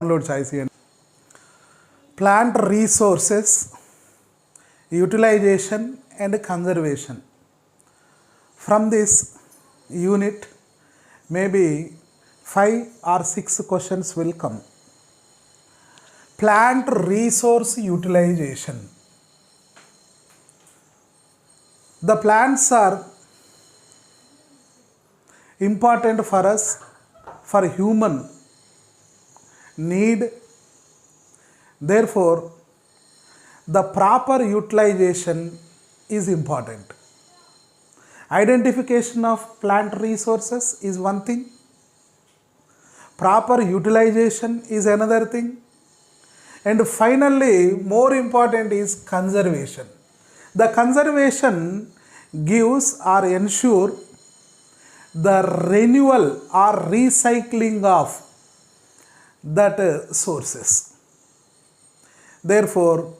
download ICN. Plant resources, utilization and conservation. From this unit, maybe 5 or 6 questions will come. Plant resource utilization. The plants are important for us, for human need. Therefore, the proper utilization is important. Identification of plant resources is one thing. Proper utilization is another thing. And finally, more important is conservation. The conservation gives or ensure the renewal or recycling of that sources. Therefore,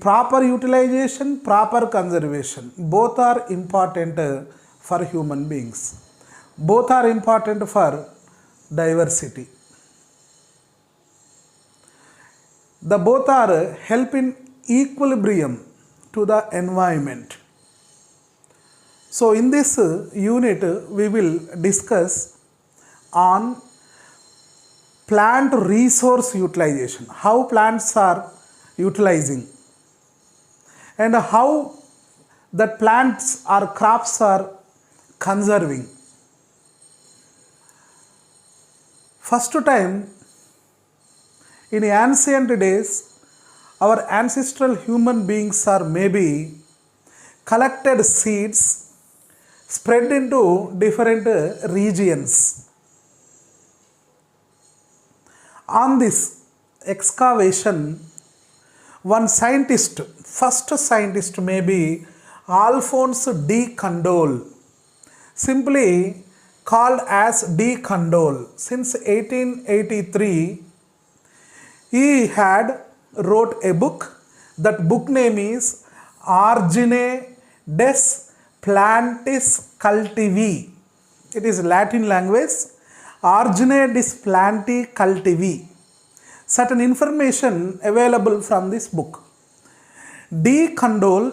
proper utilization, proper conservation, both are important for human beings. Both are important for diversity. The both are help in equilibrium to the environment. So in this unit, we will discuss on plant resource utilization, how plants are utilizing and how the plants or crops are conserving. First time, in ancient days, our ancestral human beings are maybe collected seeds spread into different regions. On this excavation, one scientist, first scientist may be Alphonse de Candolle, simply called as de Candolle. Since 1883, he had wrote a book. That book name is Origine des Plantis Cultivi. It is Latin language. Origine des Planti Cultivi. Certain information available from this book. De Candolle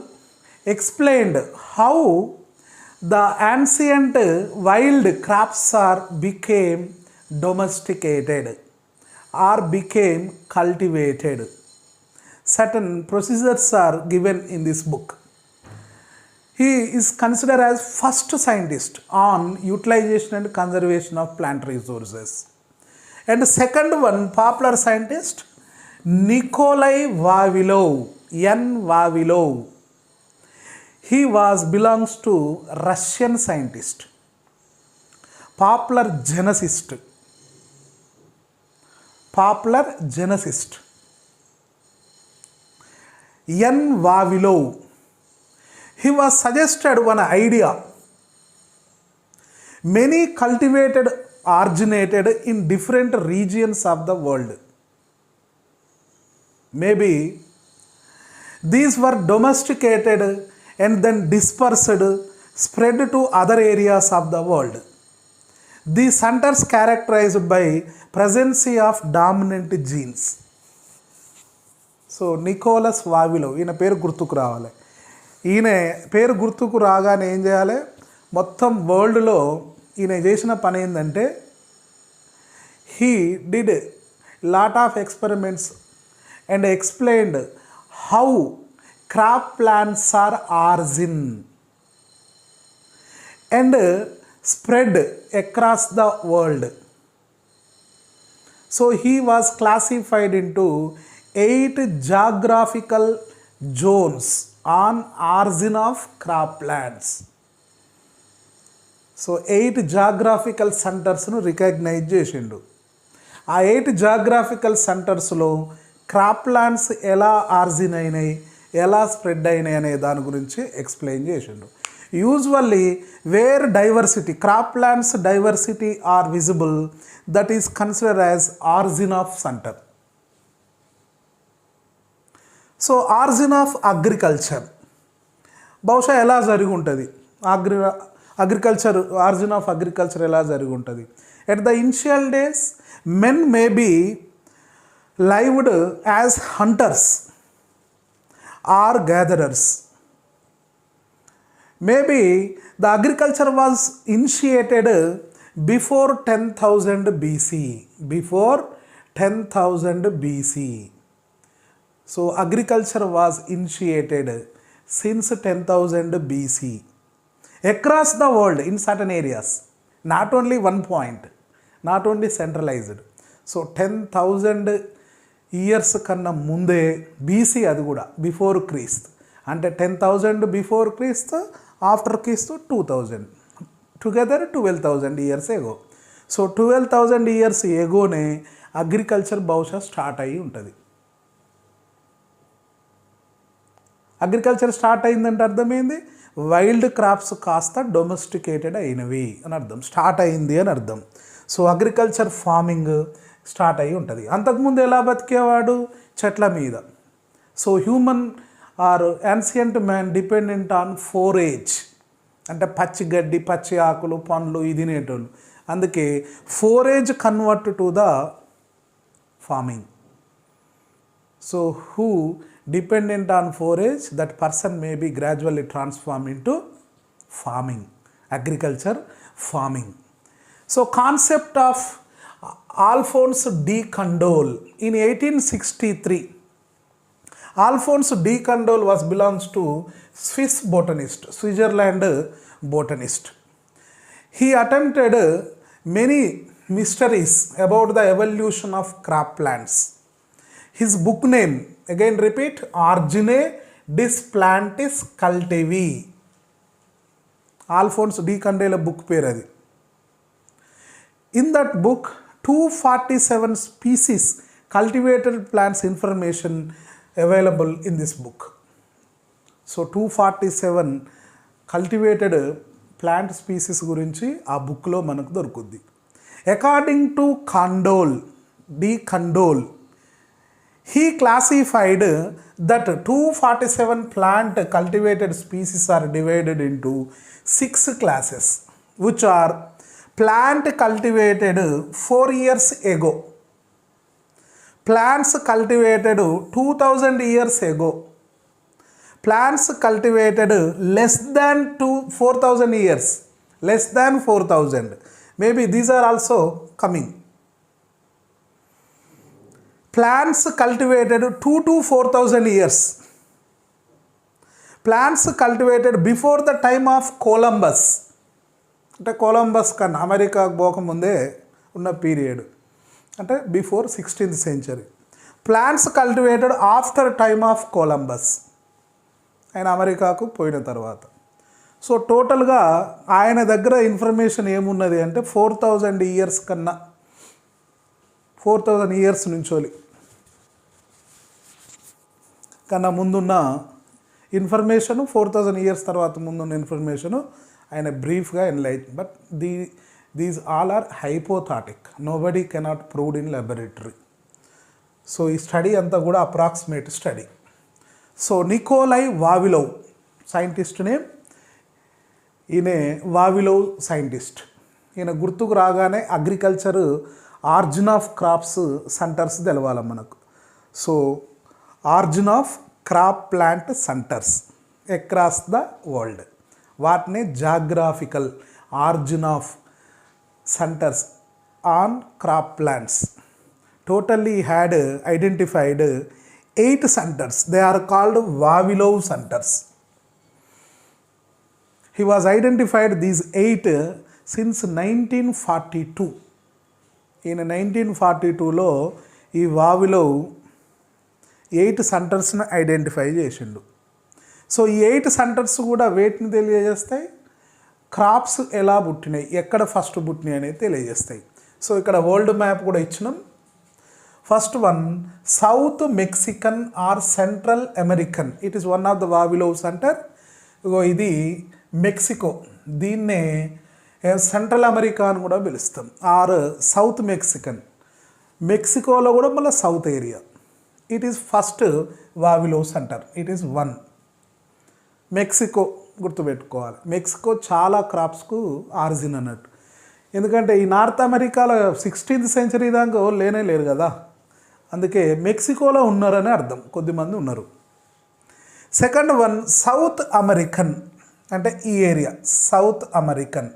explained how the ancient wild crops became domesticated or became cultivated. Certain procedures are given in this book. He is considered as first scientist on utilization and conservation of plant resources. And the second one, popular scientist, Nikolai Vavilov, N. Vavilov. He belongs to Russian scientist, popular geneticist. N. Vavilov. He was suggested one idea. Many cultivated originated in different regions of the world. Maybe these were domesticated and then dispersed, spread to other areas of the world. These centers characterized by presence of dominant genes. So Nicholas Vavilov, ఈయన పేరు గుర్తుకు రావాలి. ఈయన పేరు గుర్తుకు రాగానే ఏం చేయాలి? మొత్తం వరల్డ్లో ఈయన చేసిన పని ఏంటంటే, he did lot of experiments and explained how crop plants are origin and spread across the world. So he was classified into 8 geographical zones on origin of crop plants. So 8 geographical centers ను recognize చేసిండు. ఆ 8 geographical centers లో crop plants ఎలా origin అయినాయి, ఎలా spread అయినాయి అనే దాని గురించి ఎక్స్ప్లెయిన్ చేసిండు. Usually where diversity, crop plants diversity are visible, that is consider as origin of center. So origin of agriculture బహుశా ఎలా జరిగి ఉంటుంది? అగ్రికల్చర్, ఆరిజిన్ ఆఫ్ అగ్రికల్చర్ ఎలా జరిగి ఉంటుంది? At the initial days, men may be lived as hunters or gatherers. Maybe the agriculture was initiated before 10,000 BC. Before 10,000 BC. So agriculture was initiated since 10,000 BC across the world in certain areas. Not only one point, not only centralized. So 10,000 years కన్నా ముందే BC, అది కూడా before క్రీస్తు. అంటే 10,000 before క్రీస్తు, after క్రీస్తు 2,000, together 12,000 years ago. So 12,000 years ఎగోనే agriculture బహుశా స్టార్ట్ అయ్యి ఉంటుంది. అగ్రికల్చర్ స్టార్ట్ అయిందంటే అర్థమైంది వైల్డ్ క్రాప్స్ కాస్త డొమెస్టికేటెడ్ అయినవి అని అర్థం, స్టార్ట్ అయింది అని అర్థం. సో అగ్రికల్చర్ ఫార్మింగ్ స్టార్ట్ అయ్యి ఉంటుంది. అంతకుముందు ఎలా బతికేవాడు? చెట్ల మీద. So human or ancient man dependent on storage, అంటే పచ్చి గడ్డి, పచ్చి ఆకులు, పండ్లు ఇది తినేటోళ్ళు. అందుకే storage convert to the farming. So who dependent on forage, that person may be gradually transformed into farming, agriculture farming. So concept of Alphonse de Candolle in 1863. Alphonse de Candolle belongs to Swiss botanist, Switzerland botanist. He attempted many mysteries about the evolution of crop plants. His book name, again repeat, Origine dis Plantis Cultivi. Alphonse de Candolle book పేరు అది. In that book 247 species cultivated plants information available in this book. So 247 cultivated plant species గురించి ఆ బుక్లో మనకు దొరుకుద్ది. According to Candolle, de Candolle, he classified that 247 plant cultivated species are divided into 6 classes, which are plant cultivated 4 years ago, plants cultivated 2000 years ago, plants cultivated less than 4,000 years, less than 4,000. Maybe these are also coming. Plants cultivated 2 to 4,000 years. Plants cultivated before the time of Columbus. అంటే Columbus కన్నా America పోకముందే ఉన్న period, అంటే before 16th century. Plants cultivated after time of Columbus, ఆయన అమెరికాకు పోయిన తర్వాత. So టోటల్గా ఆయన దగ్గర ఇన్ఫర్మేషన్ ఏమున్నది అంటే 4,000 ఇయర్స్ కన్నా, 4,000 ఇయర్స్ నుంచోలి కన్నా ముందున్న ఇన్ఫర్మేషను, 4,000 ఇయర్స్ తర్వాత ముందున్న ఇన్ఫర్మేషను ఆయన బ్రీఫ్గా enlight. But these all are hypothetic, nobody cannot proved in laboratory. So ఈ స్టడీ అంతా కూడా approximate study. So Nikolai Vavilov scientist name, ఈయన వావిలోవ్ సైంటిస్ట్. ఈయన గుర్తుకు రాగానే agriculture origin of crops centres తెలవాలి మనకు. So origin of crop plant centres across the world, వాటిని geographical origin of centres on crop plants. Totally had identified 8 centers. They are called Vavilov centers. He was identified these 8 since 1942. In 1942లో ఈ వావిలోవ్ 8 సెంటర్స్ని identify చేసిండు. So ఈ 8 centres కూడా వేటిని తెలియజేస్తాయి? Crops ఎలా పుట్టినాయి, ఎక్కడ first పుట్టినాయి అనేది తెలియజేస్తాయి. సో ఇక్కడ వరల్డ్ మ్యాప్ కూడా ఇచ్చినాం. First one south Mexican or central American, it is one of the Vavilov centre. ఇది మెక్సికో, దీన్నే సెంట్రల్ అమెరికా అని కూడా పిలుస్తాం, ఆర్ సౌత్ మెక్సికన్. మెక్సికోలో కూడా మళ్ళీ south area. It is first Vavilov centre, it is 1. Mexico గుర్తుపెట్టుకోవాలి. మెక్సికో చాలా క్రాప్స్కు ఆరిజిన్ అన్నట్టు. ఎందుకంటే ఈ నార్త్ అమెరికాలో 16th century దాకా లేనే లేరు కదా, అందుకే మెక్సికోలో ఉన్నారని అర్థం, కొద్దిమంది ఉన్నారు. సెకండ్ వన్ సౌత్ అమెరికన్, అంటే ఈ ఏరియా సౌత్ అమెరికన్.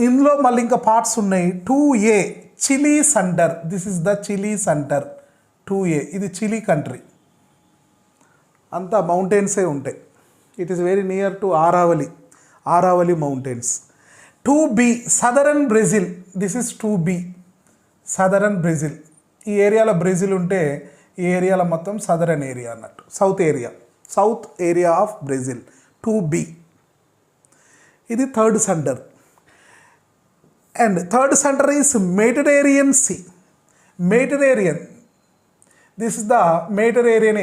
ఇందులో మళ్ళీ ఇంకా పార్ట్స్ ఉన్నాయి. 2A Chile centre, this is the Chile centre. 2A ఇది చిలీ కంట్రీ, అంతా మౌంటైన్సే ఉంటాయి. It is very near to Aravalli mountains. 2B southern Brazil, this is 2B southern Brazil. ఈ ఏరియాలో బ్రెజిల్ ఉంటే ఈ ఏరియాలో మొత్తం సదరన్ ఏరియా అన్నట్టు, south area of Brazil. 2B ఇది third centre. And third centre is Mediterranean sea. Mediterranean, this is the Mediterranean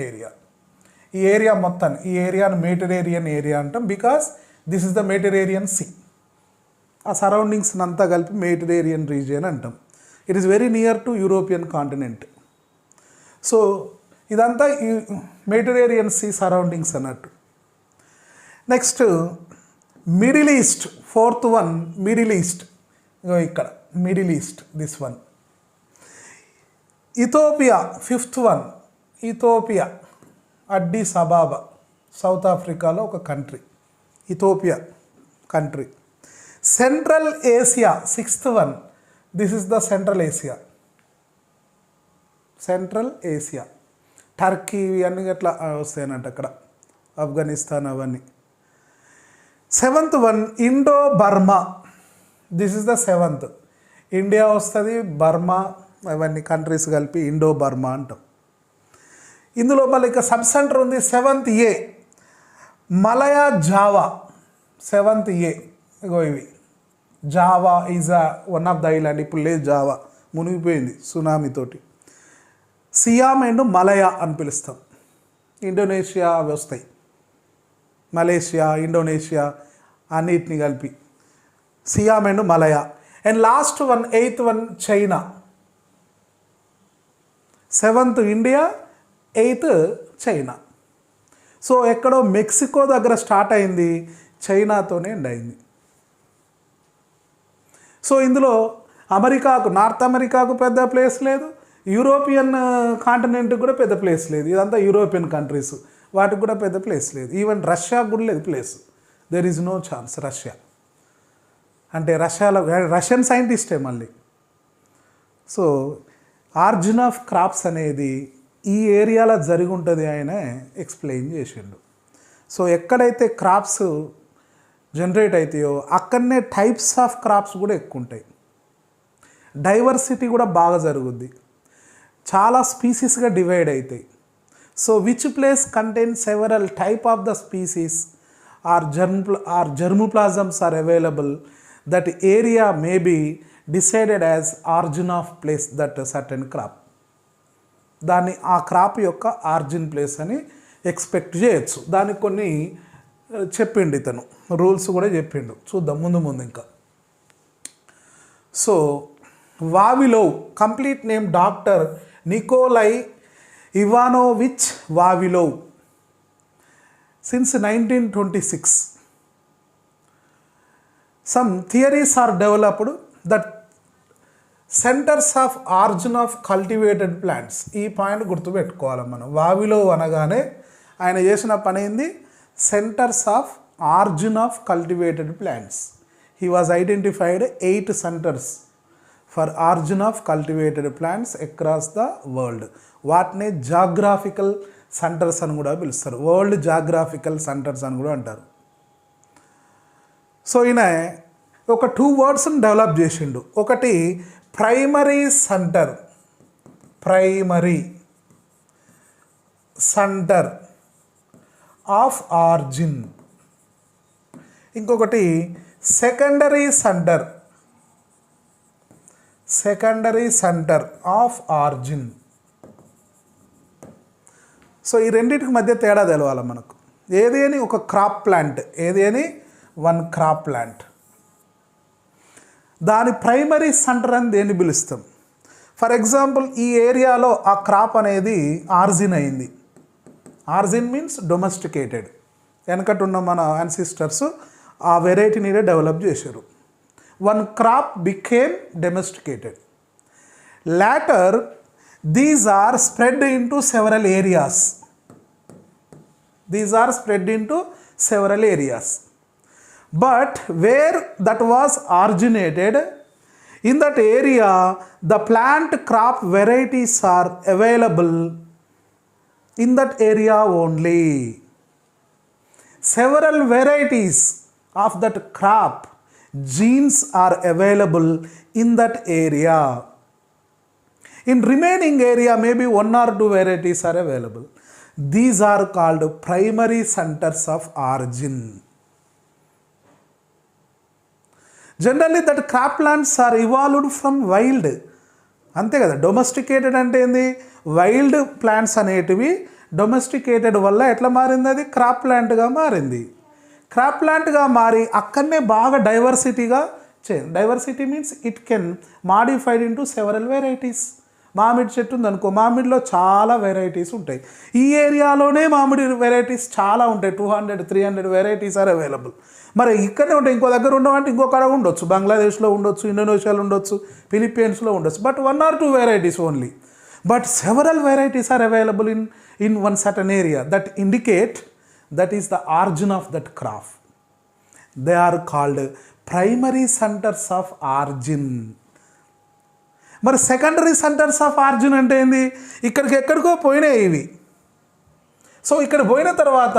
area. ఈ area మొత్తాన్ని, ఈ ఏరియాను మెడిటరేరియన్ ఏరియా అంటాం, because this is the Mediterranean sea. ఆ సరౌండింగ్స్ అంతా కలిపి మెడిటరేరియన్ రీజియన్ అంటాం. It is very near to European continent. So ఇదంతా ఈ మెడిటరేరియన్ సీ సరౌండింగ్స్ అన్నట్టు. Next middle east, fourth one middle east. ఇక్కడ middle east, this one. Ethiopia, fifth one Ethiopia, Addis Ababa, south ఆఫ్రికాలో ఒక country, Ethiopia country. Central Asia, sixth one, this is the central Asia. Turkey ఇవన్నీ అట్లా వస్తాయన్నట్టు అక్కడ, ఆఫ్ఘనిస్తాన్ అవన్నీ. Seventh one Indo Burma, this is the seventh. India వస్తుంది, Burma, అవన్నీ countries కలిపి ఇండో బర్మా అంటాం. ఇందులో మళ్ళీ ఇక సబ్ సెంటర్ ఉంది. 7th A Malaya Java, 7th A. ఇగో ఇవి Java is one of the island. ఇప్పుడు లేదు, జావా మునిగిపోయింది సునామీతోటి. సియామ్ అండ్ మలయా అని పిలుస్తాం. ఇండోనేషియా అవి వస్తాయి, మలేషియా, ఇండోనేషియా అన్నిటిని కలిపి Siam and Malaya. And last one 8th one China. 7th India, 8th China. So ఎక్కడో మెక్సికో దగ్గర స్టార్ట్ అయింది, చైనాతోనే ఎండ్ అయింది. సో ఇందులో అమెరికాకు, నార్త్ అమెరికాకు పెద్ద ప్లేస్ లేదు, యూరోపియన్ కాంటినెంట్కి కూడా పెద్ద ప్లేస్ లేదు. ఇదంతా యూరోపియన్ కంట్రీస్, వాటికి కూడా పెద్ద ప్లేస్ లేదు. ఈవెన్ రష్యాకు కూడా లేదు place. There is no chance. Russia అంటే రష్యన్ సైంటిస్టే మళ్ళీ. సో ఆరిజిన్ ఆఫ్ క్రాప్స్ అనేది ఈ ఏరియాలో జరిగి ఉంటుంది, ఆయన ఎక్స్ప్లెయిన్ చేసిండు. సో ఎక్కడైతే క్రాప్స్ జనరేట్ అవుతాయో అక్కడనే టైప్స్ ఆఫ్ క్రాప్స్ కూడా ఎక్కువ ఉంటాయి, డైవర్సిటీ కూడా బాగా జరుగుద్ది, చాలా స్పీసీస్గా డివైడ్ అవుతాయి. So which place contain several type of the species are germplasms are available, that area may be decided as origin of place that certain crop. దాన్ని ఆ క్రాప్ యొక్క ఆరిజిన్ ప్లేస్ అని ఎక్స్పెక్ట్ చేయొచ్చు. దానికి కొన్ని చెప్పిండు ఇతను, రూల్స్ కూడా చెప్పిండు. చూద్దాం ముందు ఇంకా. So Vavilov, complete name doctor Nikolai Ivanovich Vavilov. Since 1926, some theories are developed that centres of origin of cultivated plants. ఈ పాయింట్ గుర్తుపెట్టుకోవాలి మనం. వావిలోవ్ అనగానే ఆయన చేసిన పని ఏంది? Centres of origin of cultivated plants. He was identified 8 centres for origin of cultivated plants across the world. వాటిని geographical centres అని కూడా పిలుస్తారు, వరల్డ్ జాగ్రాఫికల్ సెంటర్స్ అని కూడా అంటారు. సో ఈయన ఒక 2 వర్డ్స్ని డెవలప్ చేసిండు. ఒకటి primary centre, primary centre of origin. ఇంకొకటి secondary centre, secondary centre of origin. So ఈ రెండింటికి మధ్య తేడా తెలవాలి మనకు. ఏది అని ఒక క్రాప్ ప్లాంట్, ఏది అని వన్ క్రాప్ ప్లాంట్, దాని ప్రైమరీ సెంటర్ అని దేన్ని పిలుస్తాం. ఫర్ ఎగ్జాంపుల్ ఈ ఏరియాలో ఆ క్రాప్ అనేది ఆరిజిన్ అయింది. Origin means domesticated. వెనకట ఉన్న మన యాన్సిస్టర్స్ ఆ వెరైటీని డెవలప్ చేశారు. one crop became domesticated. Later, these are spread into several areas. These are spread into several areas. But where that was originated, in that area, the plant crop varieties are available in that area only. Several varieties of that crop genes are available in that area. In remaining area, maybe one or two varieties are available. These are called primary centers of origin. Generally, that crop plants are evolved from wild. అంతే కదా, domesticated అంటే ఏంది, wild plants అనేటివి domesticated వల్ల ఎట్లా మారింది, అది crop ప్లాంట్గా మారింది. క్రాప్ ప్లాంట్గా మారి అక్కడనే బాగా డైవర్సిటీగా చేయండి. Diversity means it can modified into several varieties. మామిడి చెట్టు ఉందనుకో, మామిడిలో చాలా వెరైటీస్ ఉంటాయి. ఈ ఏరియాలోనే మామిడి వెరైటీస్ చాలా ఉంటాయి, 200-300 వెరైటీస్ ఆర్ అవైలబుల్. మరి ఇక్కడనే ఉంటాయి, ఇంకో దగ్గర ఉండవంటే ఇంకో కాడ ఉండొచ్చు, బంగ్లాదేశ్లో ఉండొచ్చు, ఇండోనేషియాలో ఉండొచ్చు, ఫిలిప్పీన్స్లో ఉండొచ్చు, but 1 or 2 varieties only. But several varieties are available in one certain area. That indicate that is the origin of that crop. They are called primary centers of origin. మరి సెకండరీ సెంటర్స్ ఆఫ్ ఆరిజిన్ అంటే ఏంది, ఇక్కడికి ఎక్కడికో పోయినాయి ఇవి. So ఇక్కడ పోయిన తర్వాత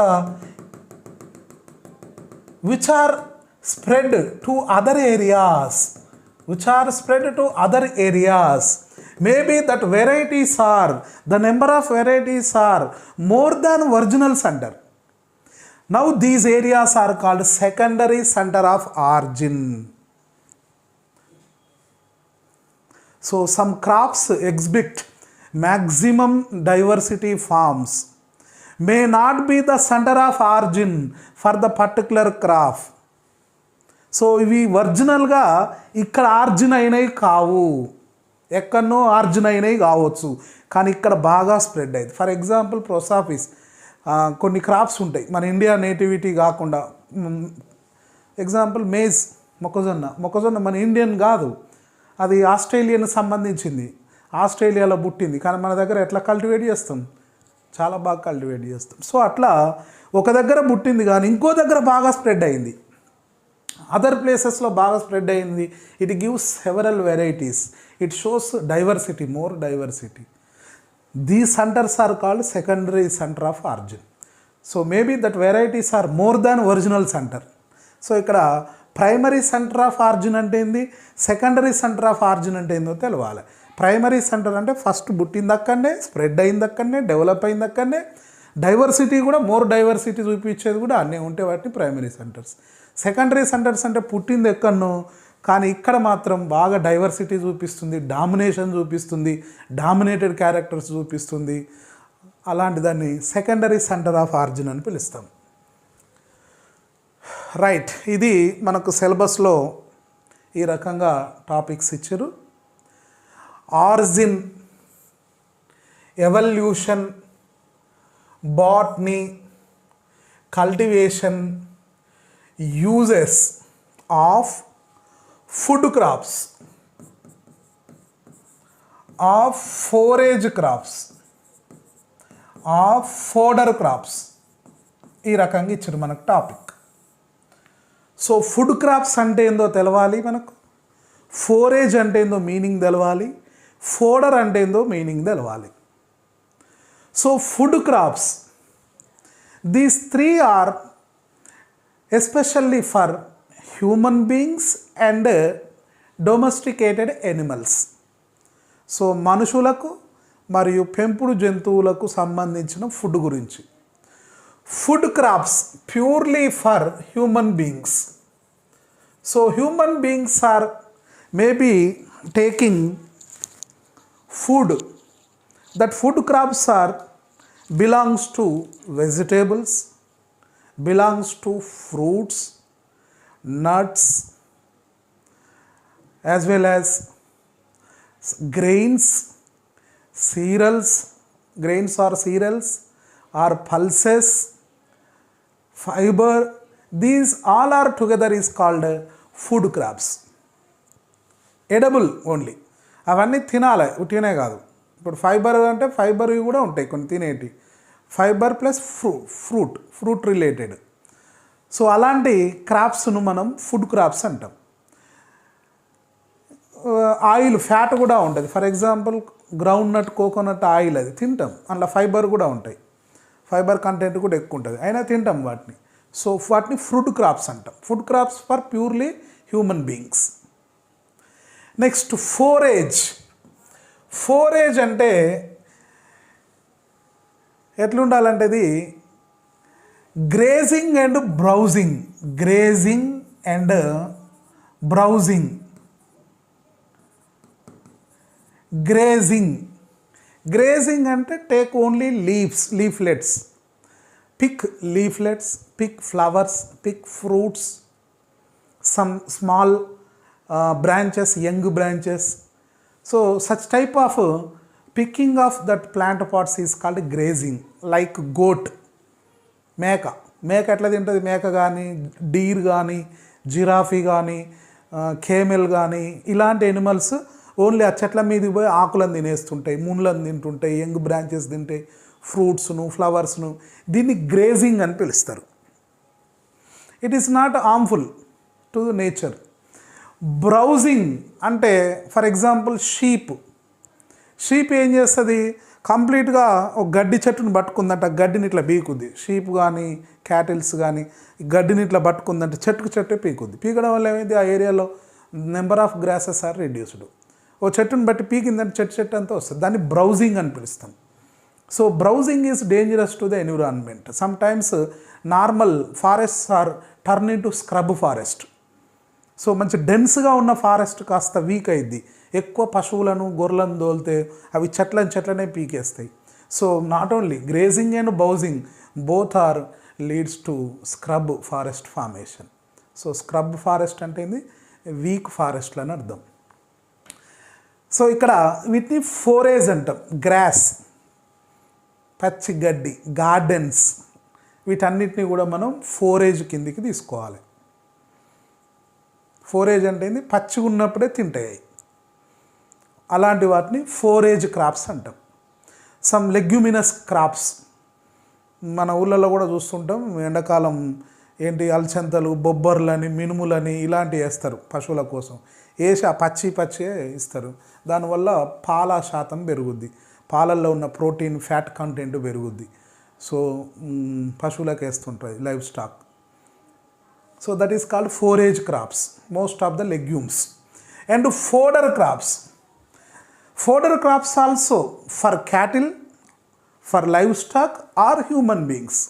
which are spread to other areas, maybe that varieties are, the number of varieties are more than original center. Now these areas are called secondary center of origin. So some crops exhibit maximum diversity forms, may not be the center of origin for the particular crop. So ఇవి ఒరిజినల్గా ఇక్కడ ఆర్జిన్ అయినవి కావు, ఎక్కడనో ఆర్జిన్ అయినవి కావచ్చు, కానీ ఇక్కడ బాగా స్ప్రెడ్ అయింది. ఫర్ ఎగ్జాంపుల్ ప్రోసాఫిస్, కొన్ని క్రాప్స్ ఉంటాయి మన ఇండియా నేటివిటీ కాకుండా. ఎగ్జాంపుల్ మేజ్, మొక్కజొన్న మన ఇండియన్ కాదు, అది ఆస్ట్రేలియన్ సంబంధించింది, ఆస్ట్రేలియాలో పుట్టింది, కానీ మన దగ్గర ఎట్లా కల్టివేట్ చేస్తాం, చాలా బాగా కల్టివేట్ చేస్తాం. సో అట్లా ఒక దగ్గర పుట్టింది కానీ ఇంకో దగ్గర బాగా స్ప్రెడ్ అయింది, అదర్ ప్లేసెస్లో బాగా స్ప్రెడ్ అయింది. It gives several varieties, it shows diversity, more diversity. These centers are called secondary centre of origin. So maybe that varieties are more than original center. So ఇక్కడ ప్రైమరీ సెంటర్ ఆఫ్ ఆరిజిన్ అంటే ఏంది, secondary centre of origin అంటే ఏందో తెలవాలి. Primary centre అంటే first పుట్టింది అక్కడనే, spread అయింది అక్కడనే, డెవలప్ అయింది అక్కడనే, డైవర్సిటీ కూడా మోర్ డైవర్సిటీ చూపించేది కూడా అన్నీ ఉంటే వాటిని ప్రైమరీ సెంటర్స్. సెకండరీ సెంటర్స్ అంటే పుట్టింది ఎక్కడనో కానీ ఇక్కడ మాత్రం బాగా డైవర్సిటీ చూపిస్తుంది, డామినేషన్ చూపిస్తుంది, డామినేటెడ్ క్యారెక్టర్స్ చూపిస్తుంది, అలాంటి దాన్ని సెకండరీ సెంటర్ ఆఫ్ ఆరిజిన్ అని పిలుస్తాం. రైట్, ఇది మనకు సిలబస్లో ఈ రకంగా టాపిక్స్ ఇచ్చారు. Origin, evolution, botany, cultivation, uses of food crops, of storage crops, of fodder crops, ఈ రకంగా ఇచ్చారు మనకు టాపిక్. సో ఫుడ్ క్రాప్స్ అంటే ఏందో తెలవాలి మనకు, ఫోరేజ్ అంటే ఏందో మీనింగ్ తెలవాలి, ఫోడర్ అంటే ఏందో మీనింగ్ తెలవాలి. So food crops, these 3 are especially for human beings and domesticated animals. So మనుషులకు మరియు పెంపుడు జంతువులకు సంబంధించిన ఫుడ్ గురించి. Food crops purely for human beings. So human beings or maybe taking food. That food crops are belongs to vegetables, belongs to fruits, nuts, as well as grains, cereals, grains or cereals, or pulses, fiber. These all are together is called food crops. Edible only, అవన్నీ తినాలి, ఉట్టినే కాదు. ఇప్పుడు fibre అంటే fibre కూడా ఉంటాయి కొన్ని తినేటి, fibre plus fruit related. So అలాంటి క్రాప్స్ను మనం ఫుడ్ క్రాప్స్ అంటాం. ఆయిల్ ఫ్యాట్ కూడా ఉంటుంది. For example groundnut, coconut oil అది తింటాం, అందులో ఫైబర్ కూడా ఉంటాయి, ఫైబర్ కంటెంట్ కూడా ఎక్కువ ఉంటుంది, అయినా తింటాం వాటిని. సో వాటిని ఫుడ్ క్రాప్స్ అంటాం. Food crops for purely human beings. Next forage అంటే ఎట్లుండాలంటే ఇది గ్రేజింగ్ అండ్ బ్రౌజింగ్. గ్రేజింగ్ అంటే take only leaflets, pick leaflets, pick flowers, pick fruits, some small branches, young branches. So such type of picking of that plant parts is called grazing. Like goat, మేక ఎట్లా తింటుంది, మేక కానీ, Deere కానీ, giraffe కానీ, కేమెల్ కానీ, ఇలాంటి ఎనిమల్స్ ఓన్లీ ఆ చెట్ల మీదకి పోయి ఆకులను తినేస్తుంటాయి, ముళ్ళను తింటుంటాయి, యంగ్ బ్రాంచెస్ తింటాయి, ఫ్రూట్స్ను, ఫ్లవర్స్ను. దీన్ని గ్రేజింగ్ అని పిలుస్తారు. It is not harmful to nature. Browsing అంటే ఫర్ ఎగ్జాంపుల్ షీప్ ఏం చేస్తుంది, కంప్లీట్గా ఒక గడ్డి చెట్టును పట్టుకుందంటే ఆ గడ్డిని ఇట్లా పీకుద్ది. షీప్ కానీ క్యాటిల్స్ కానీ గడ్డిని ఇట్లా పట్టుకుందంటే చెట్టే పీకుద్ది. పీకడం వల్ల ఏమైంది, ఆ ఏరియాలో number of grasses are reduced. ఓ చెట్టును బట్టి పీకిందంటే చెట్టు అంతా వస్తుంది. దాన్ని బ్రౌజింగ్ అని పిలుస్తాం. So browsing is dangerous to the environment. Sometimes normal forests are turn into scrub forest. So మంచి డెన్స్గా ఉన్న ఫారెస్ట్ కాస్త వీక్ అయింది, ఎక్కువ పశువులను గొర్రెలను తోలితే అవి చెట్లనే పీకేస్తాయి. So not only grazing and browsing both are leads to scrub forest formation. So scrub forest అంటే ఏంది, వీక్ ఫారెస్ట్లు అని అర్థం. సో ఇక్కడ వీటిని ఫోరేజ్ అంటాం. గ్రాస్, పచ్చి గడ్డి, గార్డెన్స్, వీటన్నిటిని కూడా మనం ఫోరేజ్ కిందికి తీసుకోవాలి. ఫోరేజ్ అంటే ఏంది, పచ్చిగా ఉన్నప్పుడే తింటాయి, అలాంటి వాటిని ఫోరేజ్ క్రాప్స్ అంటాం. సమ్ లెగ్యూమినస్ క్రాప్స్ మన ఊళ్ళలో కూడా చూస్తుంటాం. ఎండాకాలం ఏంటి అలచంతలు, బొబ్బర్లని, మినుములని ఇలాంటివి వేస్తారు పశువుల కోసం. వేసి ఆ పచ్చియే ఇస్తారు. దానివల్ల పాల శాతం పెరుగుద్ది, పాలల్లో ఉన్న ప్రోటీన్, ఫ్యాట్ కంటెంట్ పెరుగుద్ది. సో పశువులకు వేస్తుంటుంది livestock. So that is called forage crops, most of the legumes. And fodder crops also for cattle, for livestock or human beings.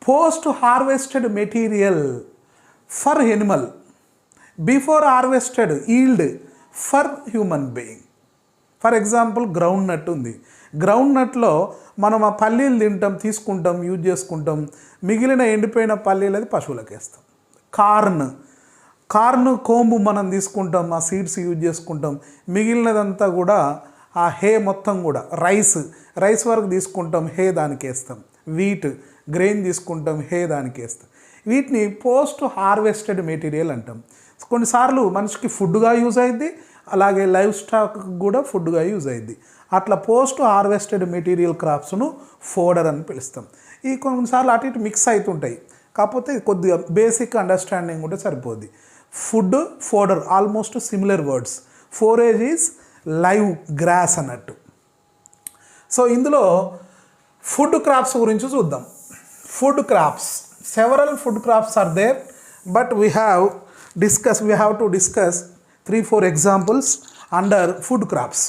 Post harvested material for animal, before harvested yield for human being. For example groundnut ఉంది. గ్రౌండ్ నట్లో మనం ఆ పల్లీలు తింటాం, తీసుకుంటాం, use చేసుకుంటాం. మిగిలిన ఎండిపోయిన పల్లీలు అది పశువులకు వేస్తాం. కార్న్ కోంబు మనం తీసుకుంటాం, ఆ సీడ్స్ యూజ్ చేసుకుంటాం. మిగిలినదంతా కూడా ఆ హే మొత్తం కూడా రైస్ వరకు తీసుకుంటాం, హే దానికి వేస్తాం. వీట్ గ్రెయిన్ తీసుకుంటాం, హే దానికి వేస్తాం. వీటిని పోస్ట్ హార్వెస్టెడ్ మెటీరియల్ అంటాం. కొన్నిసార్లు మనిషికి ఫుడ్గా యూజ్ అయ్యిద్ది, అలాగే లైవ్ స్టాక్ కూడా ఫుడ్గా యూజ్ అయ్యిద్ది. అట్లా పోస్ట్ హార్వెస్టెడ్ మెటీరియల్ క్రాప్స్ను ఫోడర్ అని పిలుస్తాం. ఈ కొన్నిసార్లు అటు ఇటు మిక్స్ అవుతుంటాయి, కాకపోతే కొద్దిగా బేసిక్ అండర్స్టాండింగ్ ఉంటే సరిపోద్ది. Food, fodder almost similar words. Forage is live grass అన్నట్టు. సో ఇందులో ఫుడ్ క్రాప్స్ గురించి చూద్దాం. Food crops, several food crops are there, but we have to discuss 3-4 examples under food crops,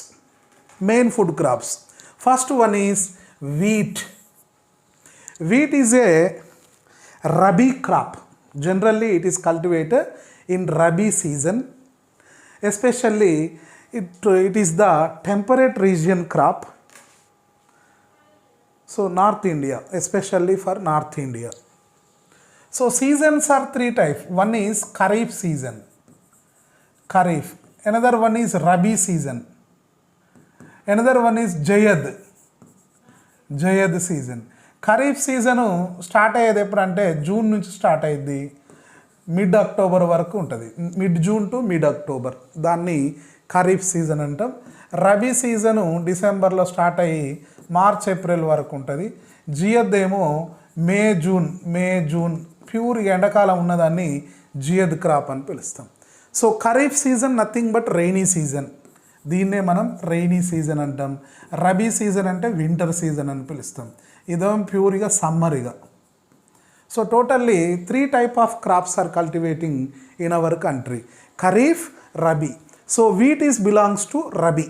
main food crops. First one is wheat. Wheat is a rabi crop. Generally it is cultivated in rabi season, especially it is the temperate region crop. So North India, especially for North India. So seasons are 3 types. One is Kharif season, another one is Rabi season, another one is Jayad season. Kharif season start అయ్యేది ఎప్పుడంటే June నుంచి start అయ్యిద్ది, mid October వరకు ఉంటుంది, mid June to mid October. దాన్ని kharif season అంటాం. Rabi season డిసెంబర్లో start అయ్యి మార్చ్ ఏప్రిల్ వరకు ఉంటుంది. జియద్ ఏమో మే జూన్ ప్యూర్ ఎండాకాలం ఉన్నదాన్ని జియద్ క్రాప్ అని పిలుస్తాం. So kharif season nothing but rainy season, దీన్నే మనం రైనీ సీజన్ అంటాం. రబీ సీజన్ అంటే వింటర్ సీజన్ అని పిలుస్తాం. ఇదేమో ప్యూర్గా సమ్మర్గా. So totally 3 type of crops are cultivating in our country: Kharif, Rabi. So wheat is belongs to Rabi,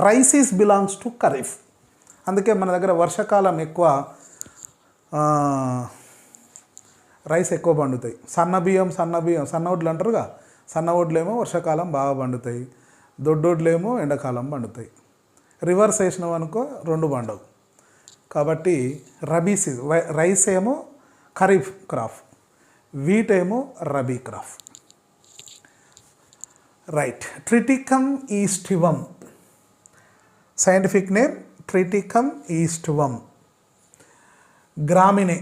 rice is belongs to Kharif. అందుకే మన దగ్గర వర్షాకాలం ఎక్కువ రైస్ ఎక్కువ పండుతాయి. సన్న వడ్లు అంటారుగా, సన్న వడ్లేమో వర్షాకాలం బాగా పండుతాయి, దొడ్డొడ్లేమో ఎండాకాలం పండుతాయి. రివర్స్ వేసినాం అనుకో 2 పండవు. కాబట్టి రబీ సీజన్ రైస్ ఏమో ఖరీఫ్ క్రాప్, వీట్ ఏమో rabi crop. Right. Triticum aestivum, scientific name Triticum aestivum. Gramineae,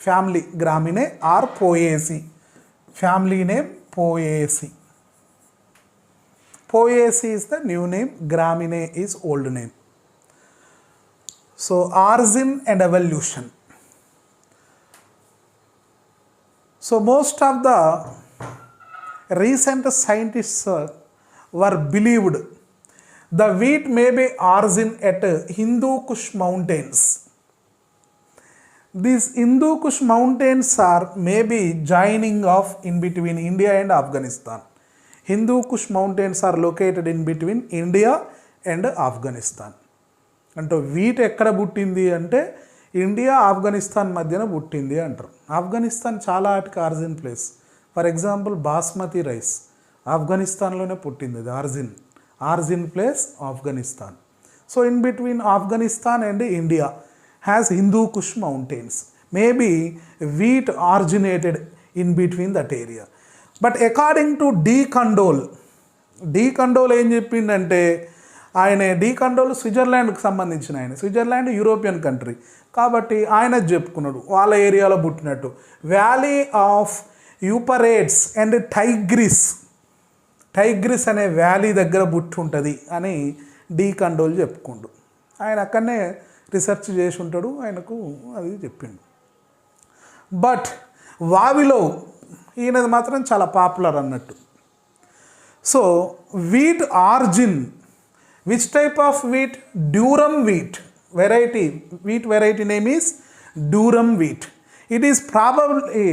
family Gramineae or Poaceae, family name Poaceae. Poaceae is the new name, Graminae is old name. So origin and evolution. So most of the recent scientists were believed the wheat may be origin at Hindu Kush mountains. These Hindu Kush mountains are maybe joining off in between India and Afghanistan. Hindu Kush mountains are located in between India and Afghanistan. అంటే wheat ఎక్కడ పుట్టింది అంటే India Afghanistan మధ్యన పుట్టింది అంటారు. ఆఫ్ఘనిస్తాన్ చాలా వాటికి origin place. For example basmati rice ఆఫ్ఘనిస్తాన్లోనే పుట్టింది. అది origin place Afghanistan. So in between Afghanistan and India has Hindu Kush mountains. Maybe wheat originated in between that area. But according to De Candolle ఏం చెప్పిండంటే, ఆయన డి కండోల్ స్విట్జర్లాండ్కి సంబంధించిన ఆయన. స్విట్జర్లాండ్ యూరోపియన్ కంట్రీ కాబట్టి ఆయన చెప్పుకున్నాడు వాళ్ళ ఏరియాలో పుట్టినట్టు. వ్యాలీ ఆఫ్ యూపరేట్స్ అండ్ టైగ్రిస్ అనే వ్యాలీ దగ్గర పుట్టి ఉంటుంది అని డి కండోల్ చెప్పుకుండు. ఆయన అక్కడనే రీసెర్చ్ చేసి ఉంటాడు, ఆయనకు అది చెప్పిండు. బట్ వావిలో ఈయనది మాత్రం చాలా పాపులర్ అన్నట్టు. So wheat origin, which type of wheat? Durum wheat variety. Wheat variety name is durum wheat. It is probably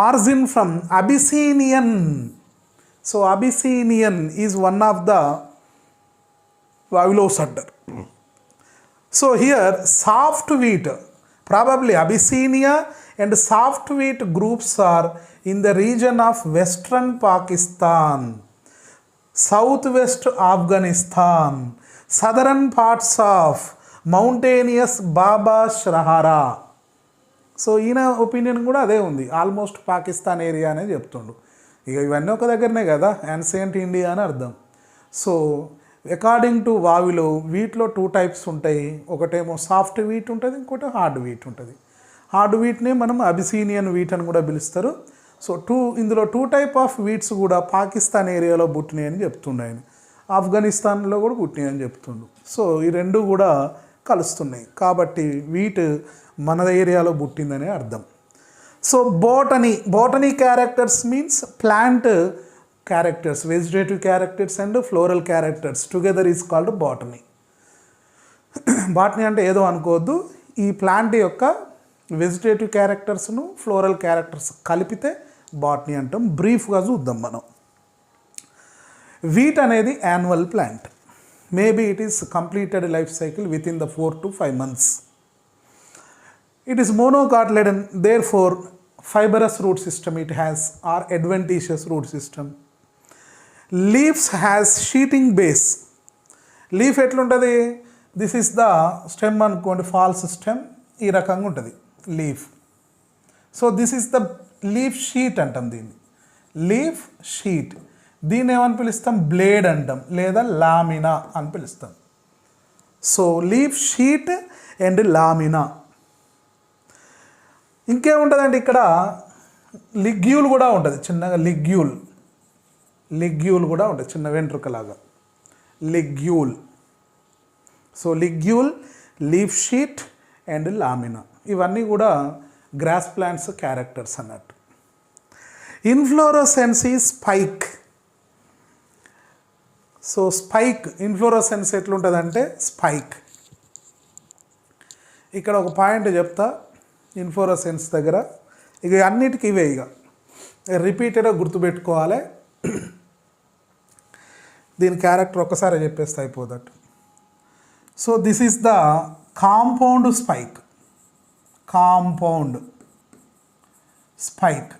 origin from Abyssinian. So Abyssinian is one of the Vavilov centre. So here soft wheat, probably Abyssinia and soft wheat groups are in the region of western Pakistan, southwest Afghanistan, southern parts of mountainous Baba Shrahara. So ఈయన opinion కూడా అదే ఉంది, almost Pakistan area అనే చెప్తుండు. ఇక ఇవన్నీ ఒక దగ్గరనే కదా, యాన్సియంట్ ఇండియా అని అర్థం. సో అకార్డింగ్ టు వావిలో వీటిలో 2 types ఉంటాయి. ఒకటేమో సాఫ్ట్ వీట్ ఉంటుంది, ఇంకోటి హార్డ్ వీట్ ఉంటుంది. హార్డ్ వీట్నే మనం అబిసీనియన్ వీట్ అని కూడా పిలుస్తారు. సో ఇందులో 2 type ఆఫ్ వీట్స్ కూడా పాకిస్తాన్ ఏరియాలో పుట్టినాయి అని చెప్తుండే ఆయన. ఆఫ్ఘనిస్తాన్లో కూడా పుట్టినాయి అని చెప్తుండు. సో ఈ రెండు కూడా కలుస్తున్నాయి కాబట్టి వీట్ మన ఏరియాలో పుట్టిందనే అర్థం. So botany characters means plant characters, vegetative characters and floral characters together is called botany. Botany అంటే ఏదో అనుకోవద్దు, ఈ ప్లాంట్ యొక్క వెజిటేటివ్ క్యారెక్టర్స్ను ఫ్లోరల్ క్యారెక్టర్స్ కలిపితే బాటనీ అంటాం. బ్రీఫ్గా చూద్దాం మనం. వీట్ అనేది annual plant. Maybe it is completed life cycle with in the 4 to 5 months. It is monocotyledon, therefore fibrous root system it has or adventitious root system. Leaves has sheeting base. Leaf ఎట్లుంటుంది? This is the stem అనుకోండి, falls stem ఈ రకంగా ఉంటుంది leaf. So this is the leaf sheet అంటాం దీన్ని, leaf sheet. దీన్ని ఏమని పిలుస్తాం? బ్లేడ్ అంటాం లేదా లామినా అని పిలుస్తాం. So leaf sheath and lamina. ఇంకేముంటుందండి ఇక్కడ? లిగ్యూల్ కూడా ఉంటుంది చిన్నగా, లిగ్యూల్ కూడా ఉంటుంది చిన్న వెంట్రుకలాగా, ligule. So ligule, leaf sheath and lamina ఇవన్నీ కూడా గ్రాస్ ప్లాంట్స్ క్యారెక్టర్స్ అన్నట్టు. ఇన్ఫ్లోరోసెన్స్ ఈ స్పైక్. సో స్పైక్ ఇన్ఫ్లోరోసెన్స్ ఎట్లుంటుందంటే స్పైక్. ఇక్కడ ఒక పాయింట్ చెప్తా ఇన్ఫ్లోరోసెన్స్ దగ్గర, ఇక అన్నిటికీ ఇవే, ఇక రిపీటెడ్గా గుర్తుపెట్టుకోవాలి. దీని క్యారెక్టర్ ఒక్కసారి చెప్పేస్తే అయిపోదట. So this is the compound spike. Compound spike.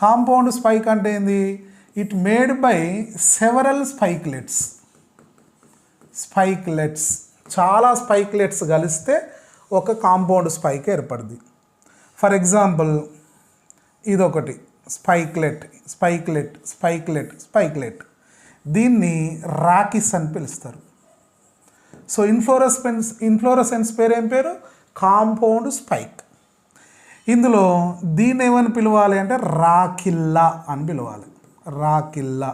Compound spike అంటే ఏంది? It made by several spikelets. Spikelets, చాలా స్పైక్లెట్స్ కలిస్తే ఒక కాంపౌండ్ స్పైక్ ఏర్పడుద్ది. ఫర్ ఎగ్జాంపుల్ ఇదొకటి స్పైక్లెట్, స్పైక్లెట్, స్పైక్లెట్, స్పైక్లెట్. దీన్ని రాకిస్ అని పిలుస్తారు. సో ఇన్ఫ్లోరసెన్స్ పేరు ఏం పేరు? Compound spike. ఇందులో దీన్ని ఏమని పిలవాలి అంటే రాకిల్లా అని పిలవాలి. రాకిల్లా.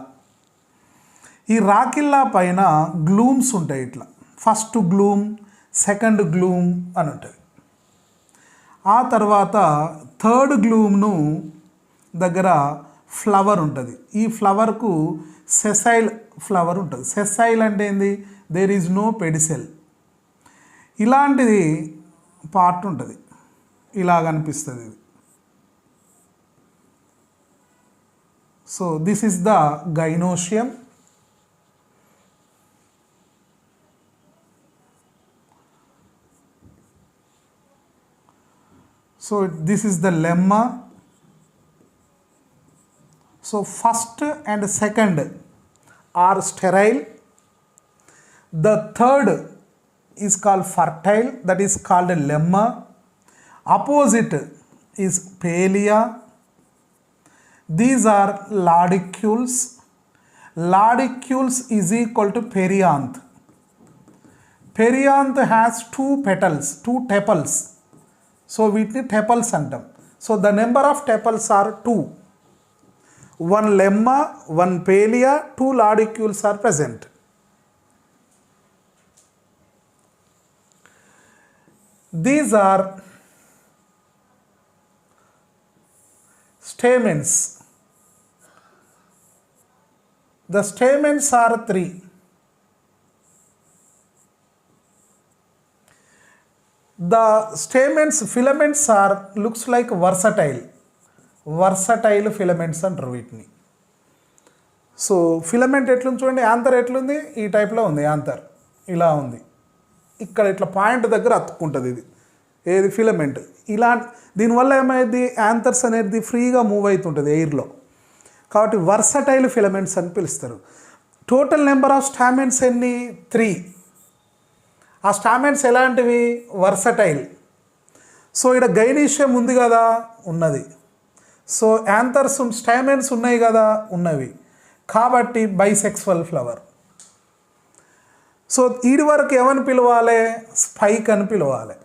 ఈ రాకిల్లా పైన గ్లూమ్స్ ఉంటాయి ఇట్లా. ఫస్ట్ గ్లూమ్, సెకండ్ గ్లూమ్ అని ఉంటుంది. ఆ తర్వాత థర్డ్ గ్లూమ్ను దగ్గర ఫ్లవర్ ఉంటుంది. ఈ ఫ్లవర్కు సెసైల్ ఫ్లవర్ ఉంటుంది. సెసైల్ అంటే ఏంది? There is no pedicel. ఇలాంటిది పార్ట్ ఉంటుంది, ఇలాగ అనిపిస్తుంది ఇది. So this is the gynoecium. So this is the lemma. So first and second are sterile. The third is called fertile, that is called a lemma. Opposite is palea. These are lauricules. Lauricules is equal to perianth. Perianth has two petals, two tepals. So వీటిని tepals అంటాం. So the number of tepals are 2. One lemma, one palea, 2 lauricules are present. These are stamens. The stamens are 3. The stamens filaments are looks like versatile. Versatile filaments అంటారు వీటిని. So filament ఎట్లుంది చూడండి, anther ఎట్లుంది? ఈ టైప్లో ఉంది anther, ఇలా ఉంది. ఇక్కడ ఇట్లా పాయింట్ దగ్గర అతుక్కుంటుంది ఇది, ఏది? ఫిలమెంట్. ఇలా దీనివల్ల ఏమైంది? యాంథర్స్ అనేది ఫ్రీగా మూవ్ అవుతుంటుంది ఎయిర్లో, కాబట్టి వర్సటైల్ ఫిలమెంట్స్ అని పిలుస్తారు. టోటల్ నెంబర్ ఆఫ్ స్టామెన్స్ ఎన్ని? 3. ఆ స్టామెన్స్ ఎలాంటివి? వర్సటైల్. సో ఇక్కడ గైనీషియం ఉంది కదా, ఉన్నది. సో యాంథర్స్ స్టామెన్స్ ఉన్నాయి కదా, ఉన్నవి. కాబట్టి బైసెక్సువల్ ఫ్లవర్. సో వీడి వరకు ఏమని పిలవాలి? స్పైక్ అని పిలవాలి.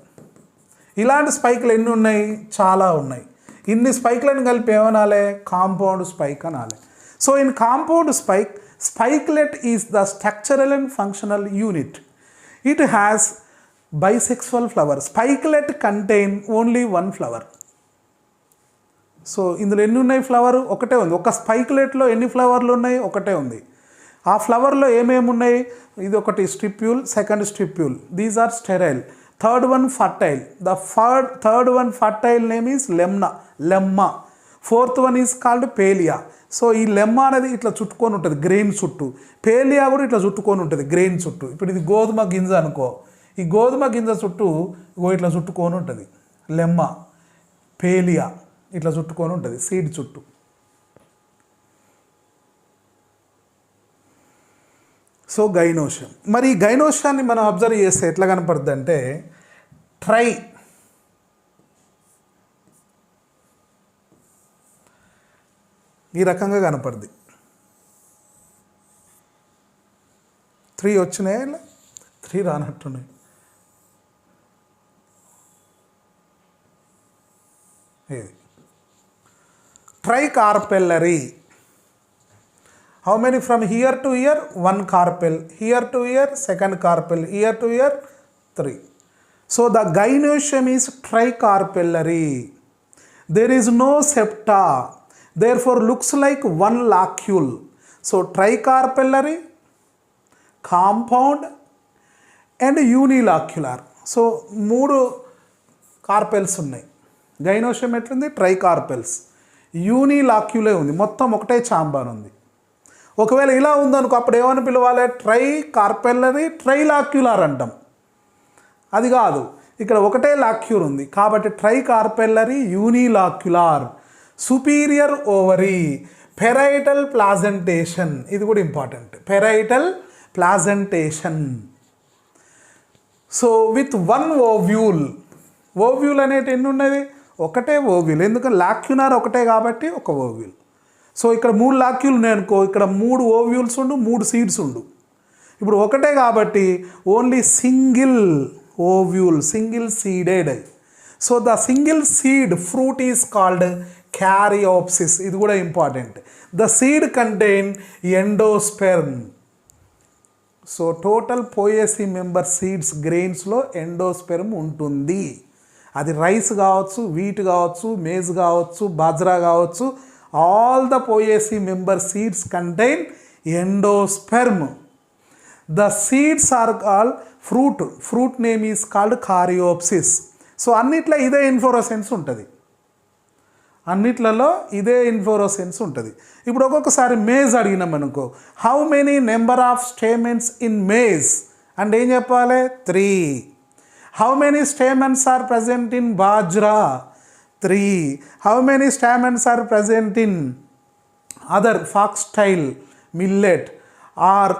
ఇలాంటి స్పైక్లు ఎన్ని ఉన్నాయి? చాలా ఉన్నాయి. ఇన్ని స్పైక్లను కలిపి ఏమనాలి? కాంపౌండ్ స్పైక్ అనాలి. So in compound spike, spikelet is the structural and functional unit. It has bisexual flower. Spikelet contain only 1 flower. So ఇందులో ఎన్ని ఉన్నాయి? ఫ్లవర్ ఒకటే ఉంది. ఒక స్పైక్లెట్లో ఎన్ని ఫ్లవర్లు ఉన్నాయి? ఒకటే ఉంది. ఆ ఫ్లవర్లో ఏమేమి ఉన్నాయి? ఇది ఒకటి stipule, second stipule. These are sterile. Third one fertile. The third one fertile name is lemma. Fourth one is called palea. So ఈ లెమ్మా అనేది ఇట్లా చుట్టుకొని ఉంటుంది గ్రెయిన్ చుట్టూ. పేలియా కూడా ఇట్లా చుట్టుకొని ఉంటుంది గ్రెయిన్ చుట్టూ. ఇప్పుడు ఇది గోధుమ గింజ అనుకో, ఈ గోధుమ గింజ చుట్టూ ఇట్లా చుట్టుకొని ఉంటుంది లెమ్మా. పేలియా ఇట్లా చుట్టుకొని ఉంటుంది సీడ్ చుట్టూ. So gynoecium. మరి ఈ గైనోషియాన్ని మనం అబ్జర్వ్ చేస్తే ఎట్లా కనపడుద్ది అంటే ట్రై, ఈ రకంగా కనపడుద్ది. 3 వచ్చినాయి, ఇలా 3 రానట్టున్నాయి. ఇది tricarpellary. How many from here to here? One carpel. Here to here, second carpel. Here to here, three. So the gynoecium is tricarpellary. There is no septa, therefore looks like one locule. So tricarpellary, compound and unilocular. So మూడు carpels ఉన్నాయి. Gynoecium ఎట్లుంది? ట్రైకార్పెల్స్. యూనిలాక్యులే ఉంది, మొత్తం ఒకటే chamber ఉంది. ఒకవేళ ఇలా ఉందనుకో అప్పుడు ఏమని పిలవాలి? ట్రైకార్పెల్లరీ ట్రైలాక్యులార్ అంటాం. అది కాదు, ఇక్కడ ఒకటే లాక్యూర్ ఉంది కాబట్టి tricarpellary unilocular. Superior ovary, parietal placentation, ఇది కూడా important. Parietal placentation. So with one ovule. Ovule అనేటి ఎన్ని ఉన్నది? ఒకటే ఓవ్యూల్. ఎందుకంటే లాక్యునార్ ఒకటే కాబట్టి ఒక ఓవ్యూల్. సో ఇక్కడ 3 లాక్యూల్ ఉన్నాయి అనుకో, ఇక్కడ 3 ఓవ్యూల్స్ ఉండు, 3 సీడ్స్ ఉండు. ఇప్పుడు ఒకటే కాబట్టి only single ovule, single seeded. So the single seed fruit is called caryopsis. ఇది కూడా important. The seed contain endosperm. So total Poaceae member seeds గ్రెయిన్స్లో ఎండోస్పెర్మ్ ఉంటుంది. అది రైస్ కావచ్చు, వీట్ కావచ్చు, మేజ్ కావచ్చు, బాజ్రా కావచ్చు. All the Poaceae member seeds contain endosperm. The seeds are called fruit. Fruit name is called caryopsis. So అన్నిట్లో ఇదే inflorescence ఉంటుంది. అన్నిట్లలో ఇదే ఇన్ఫ్లోరెసెన్స్ ఉంటుంది. ఇప్పుడు ఒక్కొక్కసారి మేజ్ అడిగినాం అనుకో, how many number of stamens in maize అంటే ఏం చెప్పాలి? 3. How many stamens are present in bajra? 3. How many stamens are present in other foxtail millet or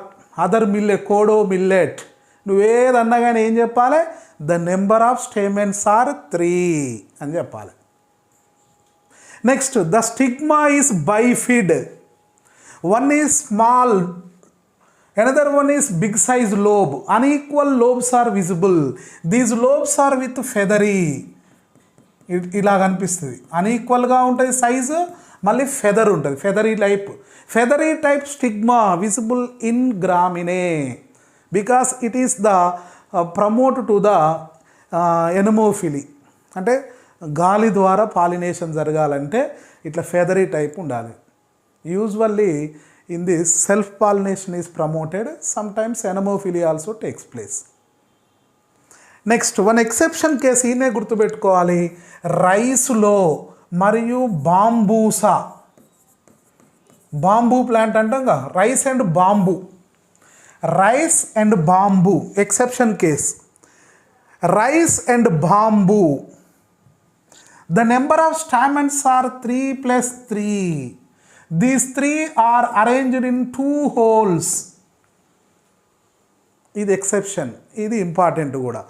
other millet, kodo millet? నువ్వేదన్నా కానీ ఏం చెప్పాలి? The number of stamens are 3 అని చెప్పాలి. Next, the stigma is bifid. One is small, another one is big size lobe. Unequal lobes are visible. These lobes are with feathery. ఇలా కనిపిస్తుంది. అన్ఈక్వల్గా ఉంటుంది size, మళ్ళీ ఫెదర్ ఉంటుంది, feathery type stigma visible in Gramineae because it is the promote to the anemophily. అంటే గాలి ద్వారా pollination జరగాలంటే ఇట్లా ఫెదరీ టైప్ ఉండాలి. Usually in this self pollination is promoted. Sometimes anemophily also takes place. Next, one exception case ఈయనే గుర్తుపెట్టుకోవాలి. రైస్లో మరియు బాంబూసా, బాంబూ ప్లాంట్ అంటాం కదా, rice and bamboo. Rice and bamboo exception case. Rice and bamboo, the number of stamens are 3 plus 3. These 3 are arranged in 2 holes. ఇది exception, ఇది important కూడా.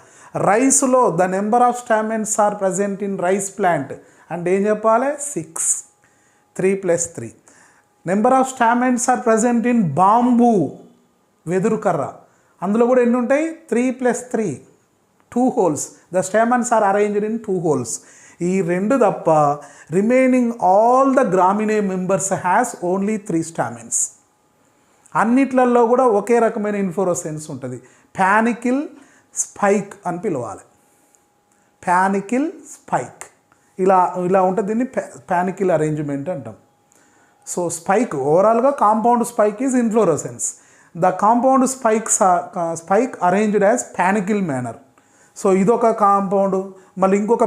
రైస్లో the number of stamens are present in rice plant అంటే ఏం చెప్పాలి? 6. 3 plus 3. Number of stamens are present in bamboo, వెదురు కర్ర, అందులో కూడా ఎన్ని ఉంటాయి? 3 plus 3, 2 holes. The stamens are arranged in 2 holes. ఈ 2 తప్ప remaining all the Gramineae members has only 3 stamens. అన్నిట్లలో కూడా ఒకే రకమైన ఇన్ఫ్లోరెసెన్స్ ఉంటుంది. ప్యానికిల్ స్పైక్ అని పిలవాలి. ప్యానికిల్ స్పైక్ ఇలా ఉంటుంది. దీన్ని ప్యానికిల్ అరేంజ్మెంట్ అంటాం. సో స్పైక్ ఓవరాల్గా compound spike is inflorescence. The compound spike arranged as panicle manner. So ఇదొక కాంపౌండ్, మళ్ళీ ఇంకొక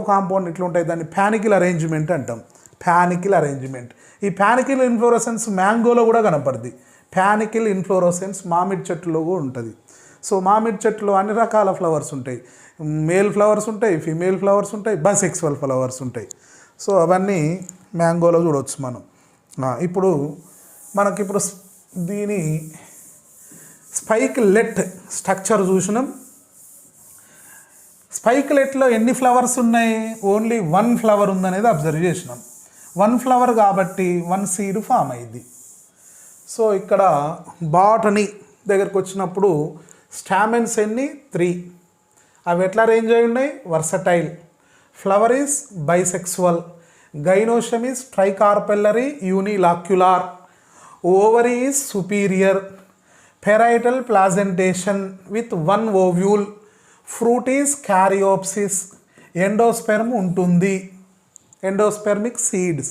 కాంపౌండ్ ఇట్లా ఉంటాయి. దాన్ని ప్యానికిల్ అరేంజ్మెంట్ అంటాం. Panicle arrangement. ఈ ప్యానికిల్ ఇన్ఫ్లోరెసెన్స్ మ్యాంగోలో కూడా కనపడుతుంది. ప్యానికిల్ ఇన్ఫ్లోరెసెన్స్ మామిడి చెట్టులో కూడా ఉంటుంది. సో మామిడి చెట్టులో అన్ని రకాల ఫ్లవర్స్ ఉంటాయి. మేల్ ఫ్లవర్స్ ఉంటాయి, ఫీమేల్ ఫ్లవర్స్ ఉంటాయి, బైసెక్సువల్ ఫ్లవర్స్ ఉంటాయి. సో అవన్నీ మ్యాంగోలో చూడవచ్చు మనం. ఇప్పుడు మనకిప్పుడు దీని స్పైక్లెట్ స్ట్రక్చర్ చూసినాం. స్పైక్లెట్లో ఎన్ని ఫ్లవర్స్ ఉన్నాయి? ఓన్లీ 1 ఫ్లవర్ ఉందనేది అబ్జర్వ్ చేసినాం. 1 ఫ్లవర్ కాబట్టి 1 సీడ్ ఫామ్ అయింది. సో ఇక్కడ బాటనీ దగ్గరకు వచ్చినప్పుడు స్టామెన్స్ ఎన్ని? 3. అవి ఎట్లా అరేంజ్ అయి ఉన్నాయి? Versatile. Flower is bisexual. Gynoecium is tricarpellary unilocular. Ovary is superior. Parietal placentation with one ovule. Fruit is caryopsis. Endosperm ఉంటుంది. Endospermic seeds.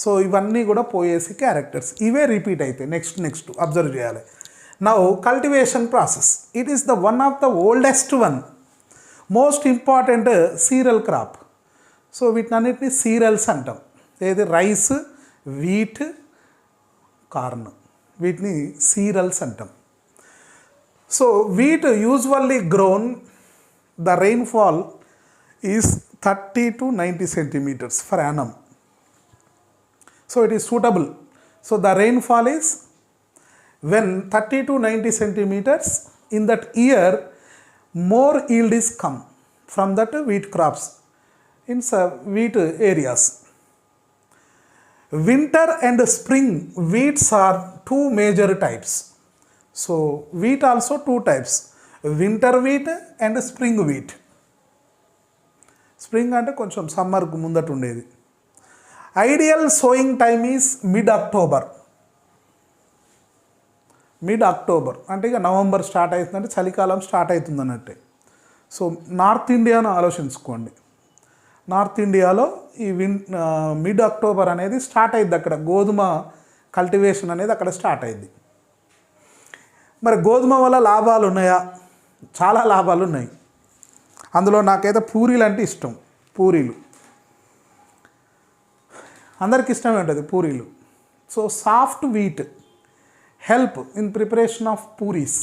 సో ఇవన్నీ కూడా పోయేసి క్యారెక్టర్స్ ఇవే రిపీట్ అవుతాయి నెక్స్ట్ అబ్జర్వ్ చేయాలి. Now cultivation process it is the one of the oldest one, most important cereal crop. So వీటినన్నిటిని cereals అంటాం. ఏది rice, wheat, corn, వీటిని సీరియల్స్ అంటాం. So wheat usually grown, the rainfall is 30 to 90 centimeters per annum. So it is suitable. So the rainfall is when 30 to 90 centimeters in that year, more yield is come from that wheat crops in wheat areas. Winter and spring wheats are two major types. So wheat also two types, winter wheat and spring wheat. Spring అంటే కొంచెం సమ్మర్కు ముందట ఉండేది. Ideal sowing time is mid October అంటే ఇక November start అవుతుందంటే చలికాలం start అవుతుంది అన్నట్టే. సో నార్త్ ఇండియాను ఆలోచించుకోండి. నార్త్ ఇండియాలో ఈ మిడ్ అక్టోబర్ అనేది స్టార్ట్ అయింది. అక్కడ గోధుమ కల్టివేషన్ అనేది అక్కడ స్టార్ట్ అయింది. మరి గోధుమ వల్ల లాభాలు ఉన్నాయా? చాలా లాభాలు ఉన్నాయి. అందులో నాకైతే పూరీలు అంటే ఇష్టం. పూరీలు అందరికి ఇష్టమే ఉంటుంది పూరీలు. So soft wheat help in preparation of puris,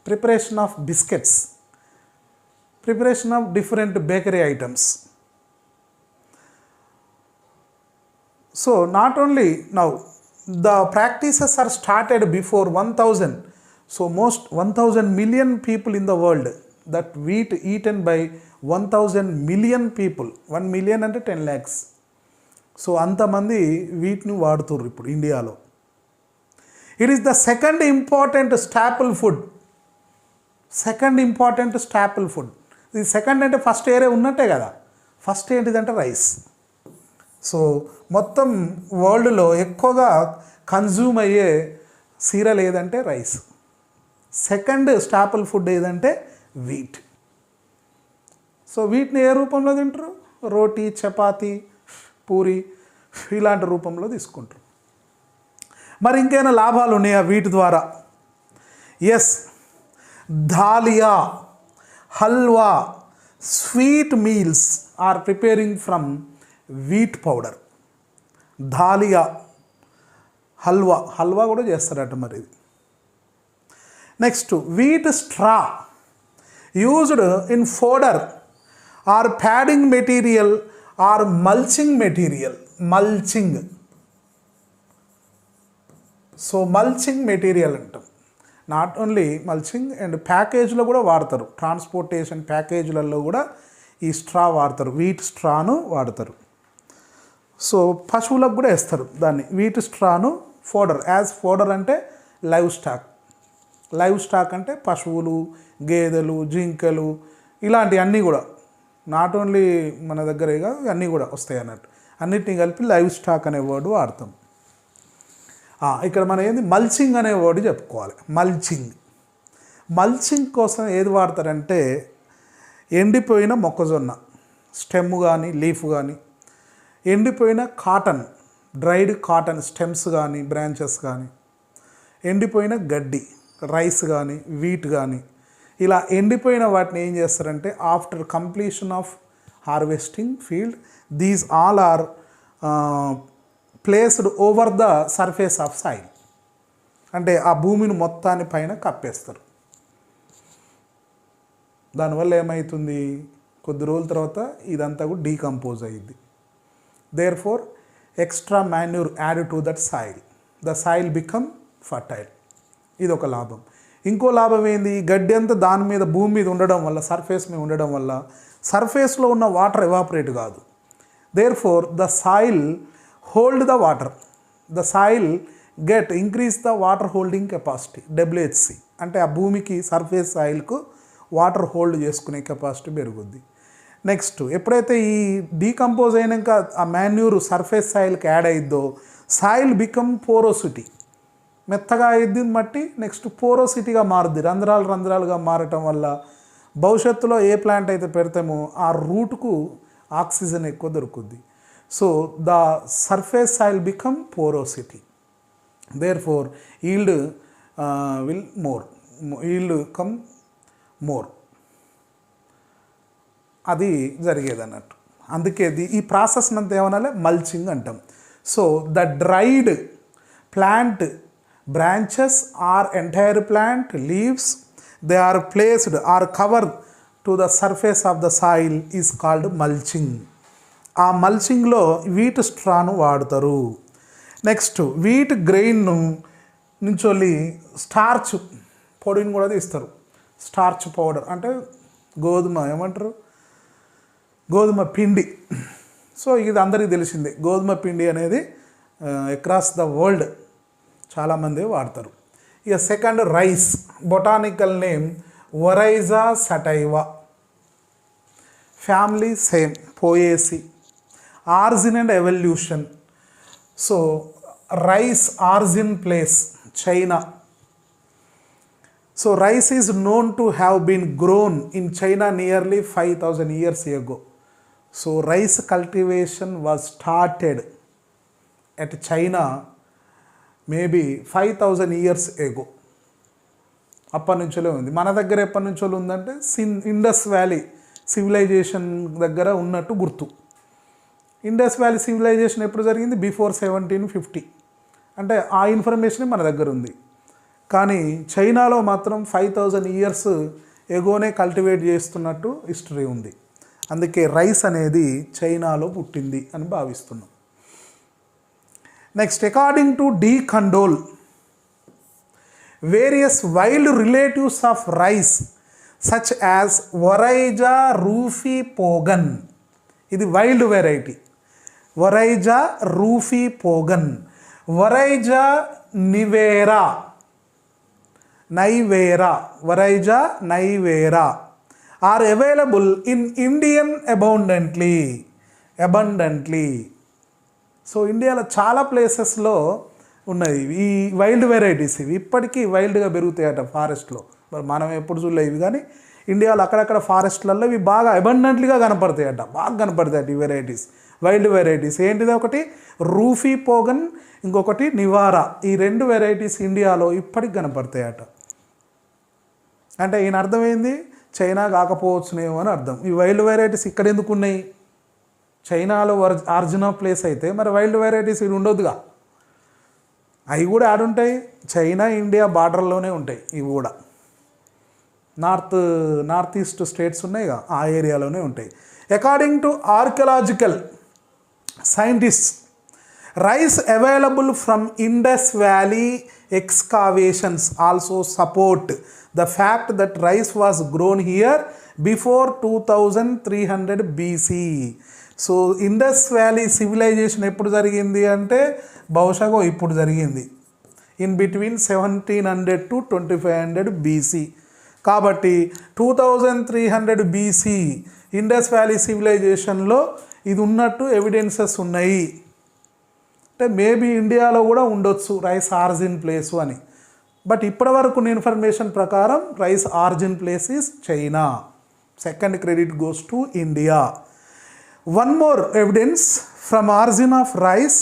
preparation of biscuits, preparation of different bakery items. So not only now the practices are started before 1000. So most 1000 million people in the world, that wheat eaten by 1000 million people. 1 million అంటే 10 lakhs. So అంతమంది వీట్ని వాడుతుర్రు ఇప్పుడు ఇండియాలో. It is the second important staple food. ఇది second అంటే first ఏరే ఉన్నట్టే కదా. ఫస్ట్ ఏంటిదంటే రైస్. సో మొత్తం వరల్డ్లో ఎక్కువగా కన్జ్యూమ్ అయ్యే సీరియల్ ఏదంటే రైస్. సెకండ్ స్టాపుల్ ఫుడ్ ఏదంటే వీట్. సో వీటిని ఏ రూపంలో తింటారు? రోటీ, చపాతీ, పూరి ఇలాంటి రూపంలో తీసుకుంటారు. మరి ఇంకేమైనా లాభాలు ఉన్నాయా వీటి ద్వారా? Yes, dalia, halwa, sweet meals are preparing from wheat powder. Dalia, halwa కూడా చేస్తారట మరి ఇది. Next wheat straw used in fodder or padding material or mulching material. So mulching material అంటాం. నాట్ ఓన్లీ మల్చింగ్ అండ్ ప్యాకేజ్లో కూడా వాడతారు. ట్రాన్స్పోర్టేషన్ ప్యాకేజ్లలో కూడా ఈ స్ట్రా వాడతారు, వీట్ స్ట్రాను వాడతారు. సో పశువులకు కూడా వేస్తారు దాన్ని, వీట్ స్ట్రాను. ఫోడర్, యాజ్ ఫోడర్ అంటే లైవ్ స్టాక్ అంటే పశువులు, గేదెలు, జింకలు ఇలాంటి అన్నీ కూడా, నాట్ ఓన్లీ మన దగ్గరే కాదు అన్నీ కూడా వస్తాయి అన్నట్టు. అన్నిటినీ కలిపి లైవ్ స్టాక్ అనే వర్డ్ వాడతాం. ఇక్కడ మనం ఏంది మల్చింగ్ అనే వర్డ్ చెప్పుకోవాలి. మల్చింగ్ కోసం ఏది వాడతారంటే ఎండిపోయిన మొక్కజొన్న స్టెమ్ కానీ లీఫ్ కానీ, ఎండిపోయిన కాటన్, డ్రైడ్ కాటన్ స్టెమ్స్ కానీ బ్రాంచెస్ కానీ, ఎండిపోయిన గడ్డి రైస్ కానీ వీట్ కానీ, ఇలా ఎండిపోయిన వాటిని ఏం చేస్తారంటే after completion of harvesting field, these all are placed over the surface of soil. అంటే ఆ భూమిని మొత్తాన్ని పైన కప్పేస్తారు. దానివల్ల ఏమవుతుంది, కొద్ది రోజుల తర్వాత ఇదంతా కూడా డీకంపోజ్ అయ్యింది. Therefore extra manure add to that soil, the soil become fertile. ఇది ఒక లాభం. ఇంకో లాభం ఏంది, గడ్డి అంతా దాని మీద భూమి మీద ఉండడం వల్ల, సర్ఫేస్ మీద ఉండడం వల్ల సర్ఫేస్లో ఉన్న వాటర్ ఎవాపరేట్ కాదు. Therefore the soil hold the water, the soil increase the water holding capacity, WHC. అంటే ఆ భూమికి సర్ఫేస్ సాయిల్కు వాటర్ హోల్డ్ చేసుకునే కెపాసిటీ పెరుగుద్ది. నెక్స్ట్ ఎప్పుడైతే ఈ డీకంపోజ్ అయినాక ఆ మాన్యూర్ సర్ఫేస్ సాయిల్కి యాడ్ అయిద్దో సాయిల్ బికమ్ పోరోసిటీ, మెత్తగా అయ్యిద్ది మట్టి, నెక్స్ట్ పోరోసిటీగా మారుద్ది, రంధ్రాలుగా మారటం వల్ల భవిష్యత్తులో ఏ ప్లాంట్ అయితే పెడతామో ఆ రూట్కు ఆక్సిజన్ ఎక్కువ దొరుకుద్ది. So the surface soil become porosity, therefore yield will yield come more, అది జరిగేది అన్నట్టు. అందుకే ఈ ప్రాసెస్ అంతా ఏమనాలి, మల్చింగ్ అంటాం. So the dried plant branches or entire plant leaves, they are placed or covered to the surface of the soil is called mulching. ఆ మల్చింగ్లో wheat స్ట్రాను వాడతారు. నెక్స్ట్ వీట్ గ్రెయిన్ నుంచి స్టార్చ్ పొడిని కూడా తీస్తారు. స్టార్చ్ పౌడర్ అంటే గోధుమ పిండి. సో ఇది అందరికీ తెలిసిందే, గోధుమ పిండి అనేది అక్రాస్ ద వరల్డ్ చాలామంది వాడతారు. ఇక second rice, botanical name ఒరైజా సటైవా, family same పోయేసి, origin and evolution. So rice origin place China. So rice is known to have been grown in China nearly 5,000 years ago. So rice cultivation was started at China maybe 5,000 years ago. అప్పటి నుంచో ఉంది. మన దగ్గర ఎప్పటి నుంచో ఉందంటే Indus valley civilisation దగ్గర ఉన్నట్టు గుర్తు. ఇండస్ వ్యాలీ సివిలైజేషన్ ఎప్పుడు జరిగింది? బిఫోర్ 1750. అంటే ఆ ఇన్ఫర్మేషన్ మన దగ్గర ఉంది. కానీ చైనాలో మాత్రం 5,000 years ఎగోనే కల్టివేట్ చేస్తున్నట్టు హిస్టరీ ఉంది. అందుకే రైస్ అనేది చైనాలో పుట్టింది అని భావిస్తున్నాం. Next, according to De Candolle, various wild relatives of rice such as Oryza rufipogon, ఇది wild variety. Oryza rufipogon, Oryza nivara, Oryza nivara are available in Indian abundantly. So ఇండియాలో చాలా ప్లేసెస్లో ఉన్నాయి ఈ వైల్డ్ వెరైటీస్. ఇవి ఇప్పటికీ వైల్డ్గా పెరుగుతాయట ఫారెస్ట్లో. మరి మనం ఎప్పుడు చూడలే ఇవి, కానీ ఇండియాలో అక్కడక్కడ ఫారెస్ట్లలో ఇవి బాగా అబండెంట్లీగా కనపడతాయట, బాగా కనపడతాయట ఈ వెరైటీస్, వైల్డ్ వెరైటీస్. ఏంటిది? ఒకటి రూఫీ పోగన్, ఇంకొకటి నివారా. ఈ రెండు వెరైటీస్ ఇండియాలో ఇప్పటికి కనపడతాయట. అంటే ఈయన అర్థమైంది చైనా కాకపోవచ్చునేమో అని అర్థం. ఈ వైల్డ్ వెరైటీస్ ఇక్కడ ఎందుకు ఉన్నాయి? చైనాలో ఆరిజిన్ ఆఫ్ ప్లేస్ అయితే మరి వైల్డ్ వెరైటీస్ ఇవి ఉండొద్దుగా. అవి కూడా ఆడుంటాయి, చైనా ఇండియా బార్డర్లోనే ఉంటాయి. ఇవి కూడా నార్త్ ఈస్ట్ స్టేట్స్ ఉన్నాయిగా, ఆ ఏరియాలోనే ఉంటాయి. According to archaeological scientists, rice available from Indus valley excavations also support the fact that rice was grown here before 2300 BC. So Indus valley civilization ఎప్పుడు జరిగింది అంటే బహుశా ఇప్పుడు జరిగింది, ఇన్ బిట్వీన్ 1700 to 2500 BC. కాబట్టి 2300 BC ఇండస్ వ్యాలీ సివిలైజేషన్లో ఇది ఉన్నట్టు evidences ఉన్నాయి. అంటే మేబీ ఇండియాలో కూడా ఉండొచ్చు రైస్ ఆరిజిన్ ప్లేసు అని. బట్ ఇప్పటి వరకు ఇన్ఫర్మేషన్ ప్రకారం rice origin place is China. Second credit goes to India. One more evidence from origin of rice.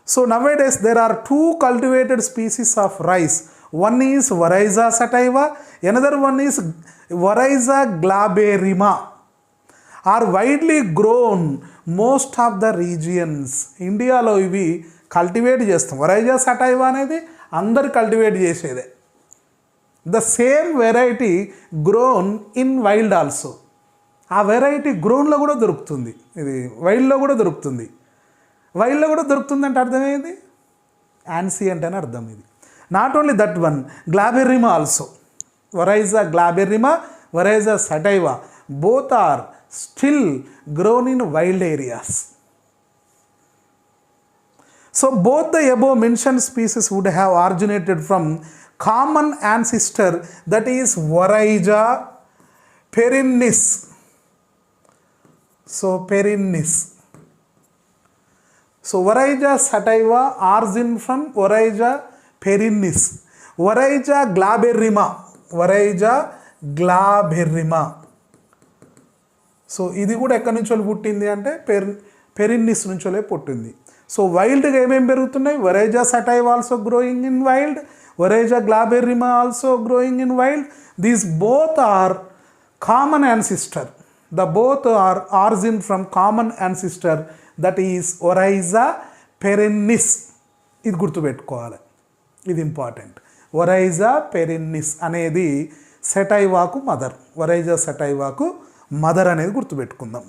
So nowadays there are 2 cultivated species of rice. One is Oryza sativa, another one is Oryza glaberrima, are widely grown most of the regions. ఇండియాలో ఇవి cultivate చేస్తాం. ఒరైజా సటైవా అనేది అందరు cultivate చేసేదే. The same variety grown in wild also. ఆ variety గ్రోన్లో కూడా దొరుకుతుంది, ఇది వైల్డ్లో కూడా దొరుకుతుంది. వైల్డ్లో కూడా దొరుకుతుంది అంటే అర్థమేంది? యాన్సియంట్ అని అర్థం. ఇది not only that one, glaberrima also. Oryza glaberrima, Oryza sativa, both are still grown in wild areas. So both the above mentioned species would have originated from common ancestor, that is Oryza perennis. So perennis. So Oryza sativa origin from Oryza perennis. Oryza glaberrima, Oryza glaberrima. So ఇది కూడా ఎక్కడి నుంచో పుట్టింది అంటే పెరిన్నిస్ నుంచోలే పుట్టింది. So వైల్డ్గా ఏమేమి పెరుగుతున్నాయి? Oryza sativa also growing in wild, Oryza glaberrima also growing in wild. These both are common ancestor. The both are origin from common ancestor, that is Oryza perennis. ఇది గుర్తుపెట్టుకోవాలి, ఇది ఇంపార్టెంట్. ఒరైజా పెరిన్నిస్ అనేది సెటైవాకు మదర్, ఒరైజా సెటైవాకు మదర్ అనేది గుర్తుపెట్టుకుందాం.